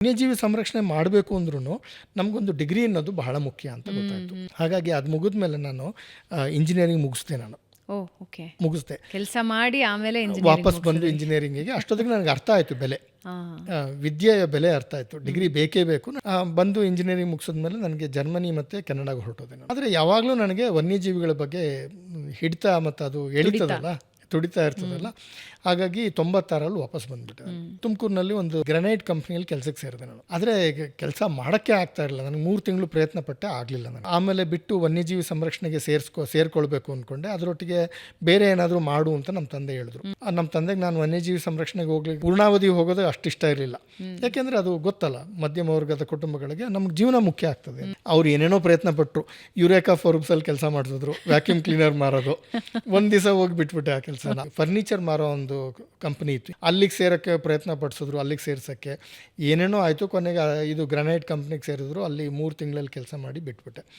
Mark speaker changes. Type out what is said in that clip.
Speaker 1: ವನ್ಯಜೀವಿ ಸಂರಕ್ಷಣೆ ಮಾಡಬೇಕು ಅಂದ್ರೂ ನಮಗೊಂದು ಡಿಗ್ರಿ ಅನ್ನೋದು ಬಹಳ ಮುಖ್ಯ ಅಂತ ಗೊತ್ತಾಯಿತು. ಹಾಗಾಗಿ ಅದು ಮುಗಿದ ಮೇಲೆ ನಾನು ಇಂಜಿನಿಯರಿಂಗ್ ಮುಗಿಸ್ದೆ.
Speaker 2: ಕೆಲಸ ಮಾಡಿ ಆಮೇಲೆ
Speaker 1: ವಾಪಸ್ ಬಂದು ಇಂಜಿನಿಯರಿಂಗಿಗೆ. ಅಷ್ಟೊತ್ತಿಗೆ ನನಗೆ ಅರ್ಥ ಆಯಿತು ಬೆಲೆ, ವಿದ್ಯೆಯ ಬೆಲೆ ಅರ್ಥ ಆಯಿತು. ಡಿಗ್ರಿ ಬೇಕೇ ಬೇಕು. ಬಂದು ಇಂಜಿನಿಯರಿಂಗ್ ಮುಗಿಸಿದ್ಮೇಲೆ ನನಗೆ ಜರ್ಮನಿ ಮತ್ತು ಕೆನಡಾಗೆ ಹೊರಟೋದೆ. ಆದರೆ ಯಾವಾಗಲೂ ನನಗೆ ವನ್ಯಜೀವಿಗಳ ಬಗ್ಗೆ ಹಿಡಿತ ಮತ್ತು ಅದು ತುಡಿತಾ ಇರ್ತದಲ್ಲ. ಹಾಗಾಗಿ 96ರಲ್ಲಿ ವಾಪಸ್ ಬಂದ್ಬಿಟ್ಟೆ. ತುಮಕೂರಿನಲ್ಲಿ ಒಂದು ಗ್ರಾನೈಟ್ ಕಂಪ್ನಿಯಲ್ಲಿ ಕೆಲಸಕ್ಕೆ ಸೇರಿದೆ ನಾನು. ಆದರೆ ಕೆಲಸ ಮಾಡೋಕ್ಕೆ ಆಗ್ತಾ ಇರಲಿಲ್ಲ. ನನಗೆ 3 ತಿಂಗಳು ಪ್ರಯತ್ನ ಪಟ್ಟೆ, ಆಗಲಿಲ್ಲ ನಾನು. ಆಮೇಲೆ ಬಿಟ್ಟು ವನ್ಯಜೀವಿ ಸಂರಕ್ಷಣೆಗೆ ಸೇರ್ಕೊಳ್ಬೇಕು ಅಂದ್ಕೊಂಡೆ. ಅದರೊಟ್ಟಿಗೆ ಬೇರೆ ಏನಾದರೂ ಮಾಡು ಅಂತ ನಮ್ಮ ತಂದೆ ಹೇಳಿದ್ರು. ನಮ್ಮ ತಂದೆಗೆ ನಾನು ವನ್ಯಜೀವಿ ಸಂರಕ್ಷಣೆಗೆ ಹೋಗ್ಲಿಕ್ಕೆ ಪೂರ್ಣಾವಧಿ ಹೋಗೋದು ಅಷ್ಟಿಷ್ಟ ಇರಲಿಲ್ಲ. ಯಾಕೆಂದರೆ ಅದು ಗೊತ್ತಲ್ಲ, ಮಧ್ಯಮ ವರ್ಗದ ಕುಟುಂಬಗಳಿಗೆ ನಮ್ಗೆ ಜೀವನ ಮುಖ್ಯ ಆಗ್ತದೆ. ಅವ್ರು ಏನೇನೋ ಪ್ರಯತ್ನ ಪಟ್ಟರು. ಯುರೇಕಾ ಫೋರ್ಬ್ಸಲ್ಲಿ ಕೆಲಸ ಮಾಡಿಸಿದ್ರು, ವ್ಯಾಕ್ಯೂಮ್ ಕ್ಲೀನರ್ ಮಾರೋದು. ಒಂದು ದಿವಸ ಹೋಗಿ ಬಿಟ್ಬಿಟ್ಟೆ ಆ ಕೆಲಸ. ಫರ್ನಿಚರ್ ಮಾರೋ ಒಂದು ಕಂಪನಿ ಇತ್ತು, ಅಲ್ಲಿಗೆ ಸೇರೋಕ್ಕೆ ಪ್ರಯತ್ನ ಪಡಿಸಿದ್ರು, ಅಲ್ಲಿಗೆ ಸೇರ್ಸೋಕ್ಕೆ ಏನೇನೋ ಆಯಿತು. ಕೊನೆಗೆ ಇದು ಗ್ರಾನೈಟ್ ಕಂಪ್ನಿಗೆ ಸೇರಿದ್ರು. ಅಲ್ಲಿ 3 ತಿಂಗಳಲ್ಲಿ ಕೆಲಸ ಮಾಡಿ ಬಿಟ್ಬಿಟ್ಟೆ.